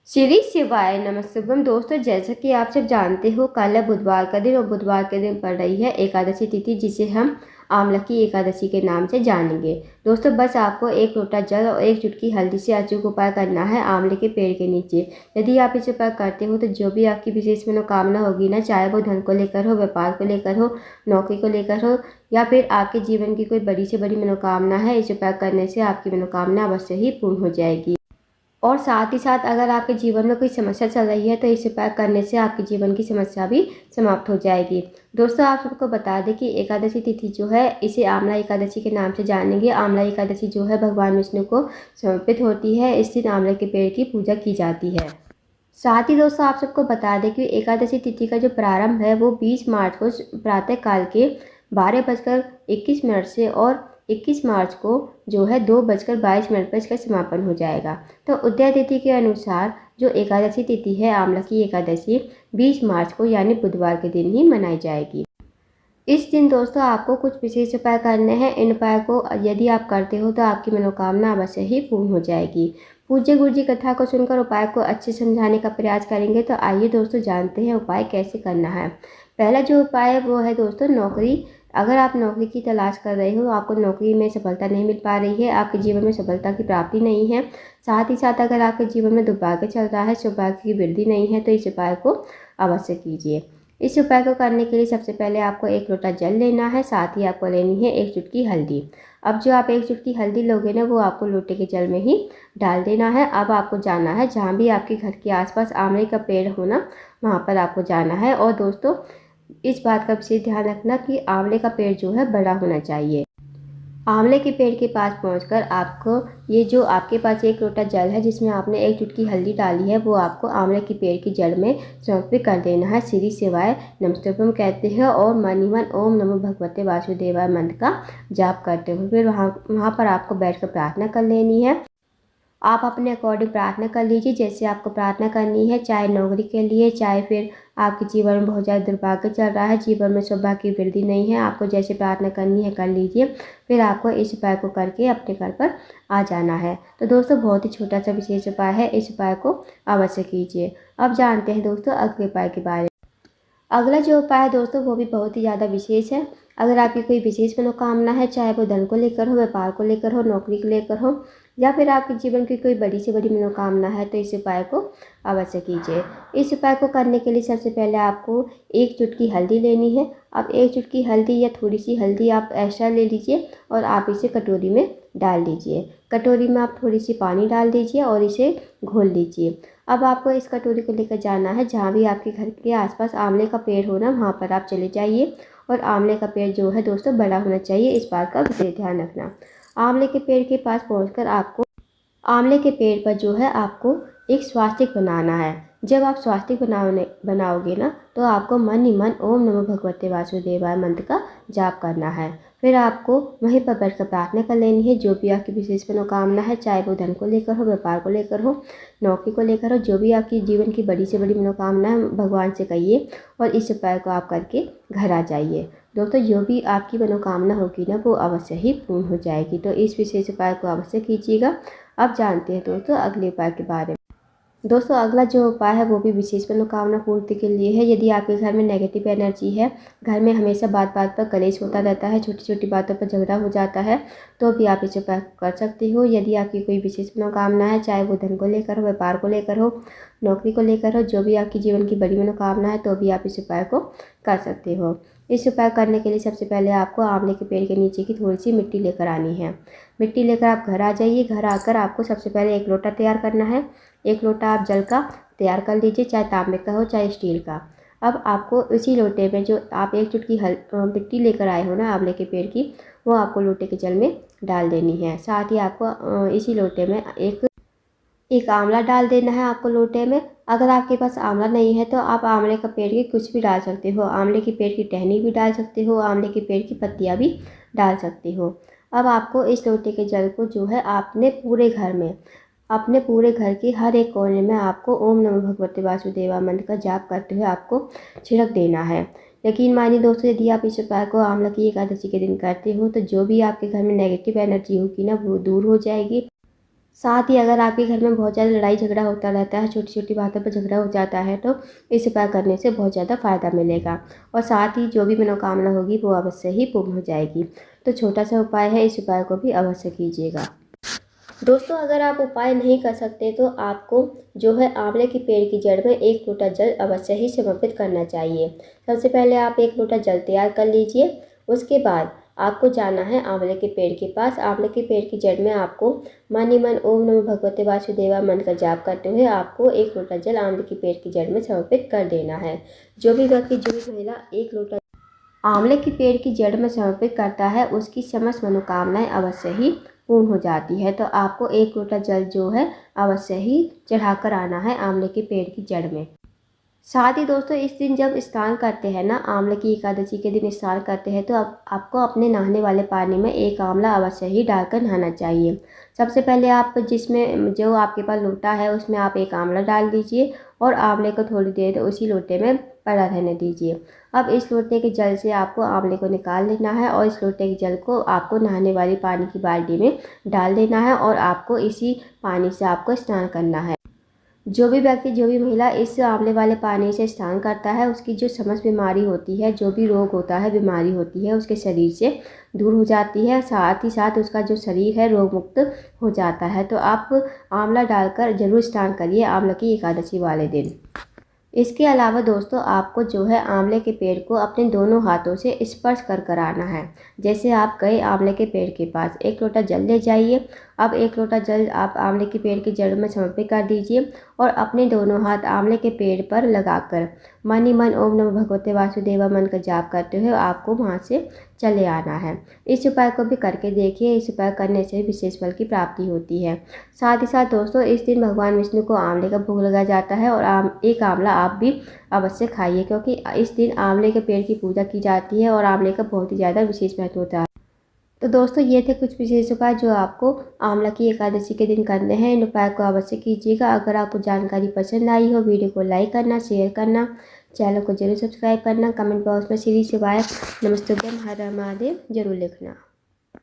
श्री शिवाय नमस्तुभ्यम। दोस्तों, जैसा कि आप सब जानते हो, कल है बुधवार का दिन और बुधवार के दिन पड़ रही है एकादशी तिथि, जिसे हम आंवला की एकादशी के नाम से जानेंगे। दोस्तों, बस आपको एक लोटा जल और एक चुटकी हल्दी से अचूक उपाय करना है आंवले के पेड़ के नीचे। यदि आप इस उपाय करते हो तो जो भी आपकी विशेष मनोकामना होगी ना, चाहे वो धन को लेकर हो, व्यापार को लेकर हो, नौकरी को लेकर हो, या फिर आपके जीवन की कोई बड़ी से बड़ी मनोकामना है, इस उपाय करने से आपकी मनोकामना अवश्य ही पूर्ण हो जाएगी। और साथ ही साथ अगर आपके जीवन में कोई समस्या चल रही है तो इसे उपाय करने से आपके जीवन की समस्या भी समाप्त हो जाएगी। दोस्तों, आप सबको बता दें कि एकादशी तिथि जो है, इसे आंवला एकादशी के नाम से जानेंगे। आंवला एकादशी जो है भगवान विष्णु को समर्पित होती है। इस दिन आंवले के पेड़ की पूजा की जाती है। साथ ही दोस्तों, आप सबको बता दें कि एकादशी तिथि का जो प्रारंभ है वो 20 मार्च को प्रातः काल के 12:21 से और 21 मार्च को जो है 2:22 पर इसका समापन हो जाएगा। तो उदय तिथि के अनुसार जो एकादशी तिथि है आंवला की एकादशी 20 मार्च को यानी बुधवार के दिन ही मनाई जाएगी। इस दिन दोस्तों आपको कुछ विशेष उपाय करने हैं। इन उपाय को यदि आप करते हो तो आपकी मनोकामना अवश्य ही पूर्ण हो जाएगी। पूज्य गुरु जी कथा को सुनकर उपाय को अच्छे समझाने का प्रयास करेंगे। तो आइए दोस्तों, जानते हैं उपाय कैसे करना है। पहला जो उपाय है वो है दोस्तों नौकरी। अगर आप नौकरी की तलाश कर रहे हो, आपको नौकरी में सफलता नहीं मिल पा रही है, आपके जीवन में सफलता की प्राप्ति नहीं है, साथ ही साथ अगर आपके जीवन में दुर्भाग्य चल रहा है, सौभाग्य की वृद्धि नहीं है, तो इस उपाय को अवश्य कीजिए। इस उपाय को करने के लिए सबसे पहले आपको एक लोटा जल लेना है, साथ ही आपको लेनी है एक चुटकी हल्दी। अब जो आप एक चुटकी हल्दी लोगे ना, वो आपको लोटे के जल में ही डाल देना है। अब आपको जाना है जहाँ भी आपके घर के आसपास आंवले का पेड़ हो ना, वहाँ पर आपको जाना है। और दोस्तों, इस बात का विशेष ध्यान रखना कि आंवले का पेड़ जो है बड़ा होना चाहिए। आंवले के पेड़ के पास पहुंचकर आपको ये जो आपके पास एक लोटा जल है जिसमें आपने एक चुटकी हल्दी डाली है, वो आपको आंवले के पेड़ की जड़ में समर्पित कर देना है। श्री शिवाय नमस्तुभ्यम कहते हैं और मन ही मन ओम नमो भगवते वासुदेवाय मंत्र का जाप करते हो। फिर वहाँ पर आपको बैठकर प्रार्थना कर लेनी है। आप अपने अकॉर्डिंग प्रार्थना कर लीजिए, जैसे आपको प्रार्थना करनी है, चाहे नौकरी के लिए, चाहे फिर आपके जीवन में बहुत ज़्यादा दुर्भाग्य चल रहा है, जीवन में सौभाग्य की वृद्धि नहीं है, आपको जैसे प्रार्थना करनी है कर लीजिए। फिर आपको इस उपाय को करके अपने घर पर आ जाना है। तो दोस्तों, बहुत ही छोटा सा विशेष उपाय है, इस उपाय को अवश्य कीजिए। अब जानते हैं दोस्तों अगले उपाय के बारे में। अगला जो उपाय है दोस्तों, वो भी बहुत ही ज़्यादा विशेष है। अगर आपकी कोई विशेष मनोकामना है, चाहे वो धन को लेकर हो, व्यापार को लेकर हो, नौकरी को लेकर हो, या फिर आपके जीवन की कोई बड़ी से बड़ी मनोकामना है, तो इस उपाय को अवश्य कीजिए। इस उपाय को करने के लिए सबसे पहले आपको एक चुटकी हल्दी लेनी है। अब एक चुटकी हल्दी या थोड़ी सी हल्दी आप एक्स्ट्रा ले लीजिए और आप इसे कटोरी में डाल दीजिए। कटोरी में आप थोड़ी सी पानी डाल दीजिए और इसे घोल लीजिए। अब आपको इस कटोरी को लेकर जाना है जहाँ भी आपके घर के आसपास आंवले का पेड़ हो ना, वहाँ पर आप चले जाइए। और आंवले का पेड़ जो है दोस्तों बड़ा होना चाहिए, इस बात का विशेष ध्यान रखना। आंवले के पेड़ के पास पहुंचकर आपको आंवले के पेड़ पर जो है आपको एक स्वास्तिक बनाना है। जब आप स्वास्तिक बनाओगे ना, तो आपको मन ही मन ओम नमो भगवते वासुदेवाय मंत्र का जाप करना है। फिर आपको वहीं पर बैठकर प्रार्थना कर लेनी है। जो भी आपकी विशेष मनोकामना है, चाहे वो धन को लेकर हो, व्यापार को लेकर हो, नौकरी को लेकर हो, जो भी आपकी जीवन की बड़ी से बड़ी मनोकामना है, भगवान से कहिए और इस उपाय को आप करके घर आ जाइए। दोस्तों, जो भी आपकी मनोकामना होगी ना, वो अवश्य ही पूर्ण हो जाएगी। तो इस विशेष उपाय को अवश्य कीजिएगा। अब जानते हैं दोस्तों अगले उपाय के बारे में। दोस्तों, अगला जो उपाय है वो भी विशेष मनोकामना पूर्ति के लिए है। यदि आपके घर में नेगेटिव एनर्जी है, घर में हमेशा बात बात पर कलेश होता रहता है, छोटी छोटी बातों पर झगड़ा हो जाता है, तो भी आप इस उपाय कर सकते हो। यदि आपकी कोई विशेष मनोकामना है, चाहे वो धन को लेकर हो, व्यापार को लेकर हो, नौकरी को लेकर हो, जो भी आपकी जीवन की बड़ी मनोकामना है, तो भी आप इस उपाय को कर सकते हो। इस उपाय करने के लिए सबसे पहले आपको आंवले के पेड़ के नीचे की थोड़ी सी मिट्टी लेकर आनी है। मिट्टी लेकर आप घर आ जाइए। घर आकर आपको सबसे पहले एक लोटा तैयार करना है। एक लोटा आप जल का तैयार कर लीजिए, चाहे तांबे का हो चाहे स्टील का। अब आपको इसी लोटे में जो आप एक चुटकी मिट्टी लेकर आए हो ना आंवले के पेड़ की, वो आपको लोटे के जल में डाल देनी है। साथ ही आपको इसी लोटे में एक आंवला डाल देना है आपको लोटे में। अगर आपके पास आंवला नहीं है तो आप आंवले का पेड़ की कुछ भी डाल सकते हो। आंवले के पेड़ की टहनी भी डाल सकते हो, आंवले के पेड़ की पत्तियाँ भी डाल सकते हो। अब आपको इस लोटे के जल को जो है अपने पूरे घर के हर एक कोने में आपको ओम नमो भगवते वासुदेवाय मंत्र का जाप करते हुए आपको छिड़क देना है। यकीन मानिए दोस्तों, यदि आप इस उपाय को आंवला की एकादशी के दिन करते हो तो जो भी आपके घर में नेगेटिव एनर्जी होगी ना, वो दूर हो जाएगी। साथ ही अगर आपके घर में बहुत ज़्यादा लड़ाई झगड़ा होता रहता है, छोटी छोटी बातों पर झगड़ा हो जाता है, तो इस उपाय करने से बहुत ज़्यादा फ़ायदा मिलेगा और साथ ही जो भी मनोकामना होगी वो अवश्य ही पूर्ण हो जाएगी। तो छोटा सा उपाय है, इस उपाय को भी अवश्य कीजिएगा। दोस्तों, अगर आप उपाय नहीं कर सकते तो आपको जो है आंवले के पेड़ की जड़ में 1 लोटा जल अवश्य ही समर्पित करना चाहिए। सबसे पहले आप 1 लोटा जल तैयार कर लीजिए। उसके बाद आपको जाना है आंवले के पेड़ के पास। आंवले के पेड़ की जड़ में आपको मन ही मन ओम नमो भगवते वासुदेवा मंत्र का जाप करते हुए आपको 1 लोटा जल आंवले के पेड़ की जड़ में समर्पित कर देना है। जो भी व्यक्ति, जो भी महिला 1 लोटा आंवले के पेड़ की जड़ में समर्पित करता है, उसकी समस्त मनोकामनाएं अवश्य ही पूर्ण हो जाती है। तो आपको 1 लोटा जल जो है अवश्य ही चढ़ाकर आना है आंवले के पेड़ की जड़ में। साथ ही दोस्तों, इस दिन जब स्नान करते हैं ना, आंवले की एकादशी के दिन स्नान करते हैं, तो आपको अपने नहाने वाले पानी में 1 आंवला अवश्य ही डालकर नहाना चाहिए। सबसे पहले आप जिसमें जो आपके पास लोटा है उसमें आप 1 आंवला डाल दीजिए और आंवले को थोड़ी देर उसी लोटे में पड़ा रहने दीजिए। अब इस लोटे के जल से आपको आंवले को निकाल लेना है और इस लोटे के जल को आपको नहाने वाली पानी की बाल्टी में डाल देना है और आपको इसी पानी से आपको स्नान करना है। जो भी व्यक्ति, जो भी महिला इस आंवले वाले पानी से स्नान करता है, उसकी जो समस्त बीमारी होती है, जो भी रोग होता है, बीमारी होती है, उसके शरीर से दूर हो जाती है। साथ ही साथ उसका जो शरीर है रोग मुक्त हो जाता है। तो आप आंवला डालकर जरूर स्नान करिए आंवला की एकादशी वाले दिन। इसके अलावा दोस्तों, आपको जो है आंवले के पेड़ को अपने दोनों हाथों से स्पर्श कर आना है। जैसे आप गए आंवले के पेड़ के पास, 1 लोटा जल ले जाइए। अब 1 लोटा जल आप आंवले के पेड़ की जड़ में समर्पित कर दीजिए और अपने दोनों हाथ आंवले के पेड़ पर लगाकर मन ही मन ओम नमो भगवते वासुदेवा मंत्र का जाप करते हुए आपको वहाँ से चले आना है। इस उपाय को भी करके देखिए, इस उपाय करने से विशेष फल की प्राप्ति होती है। साथ ही साथ दोस्तों, इस दिन भगवान विष्णु को आंवले का भोग लगाया जाता है और 1 आंवला आप भी अवश्य खाइए, क्योंकि इस दिन आंवले के पेड़ की पूजा की जाती है और आंवले का बहुत ही ज़्यादा विशेष महत्व होता है। तो दोस्तों, ये थे कुछ विशेष उपाय जो आपको आंवला की एकादशी के दिन करने हैं। इन उपाय को अवश्य कीजिएगा। अगर आपको जानकारी पसंद आई हो, वीडियो को लाइक करना, शेयर करना, चैनल को जरूर सब्सक्राइब करना, कमेंट बॉक्स में श्री शिवाय नमस्तुभ्यम हर हर महादेव जरूर लिखना।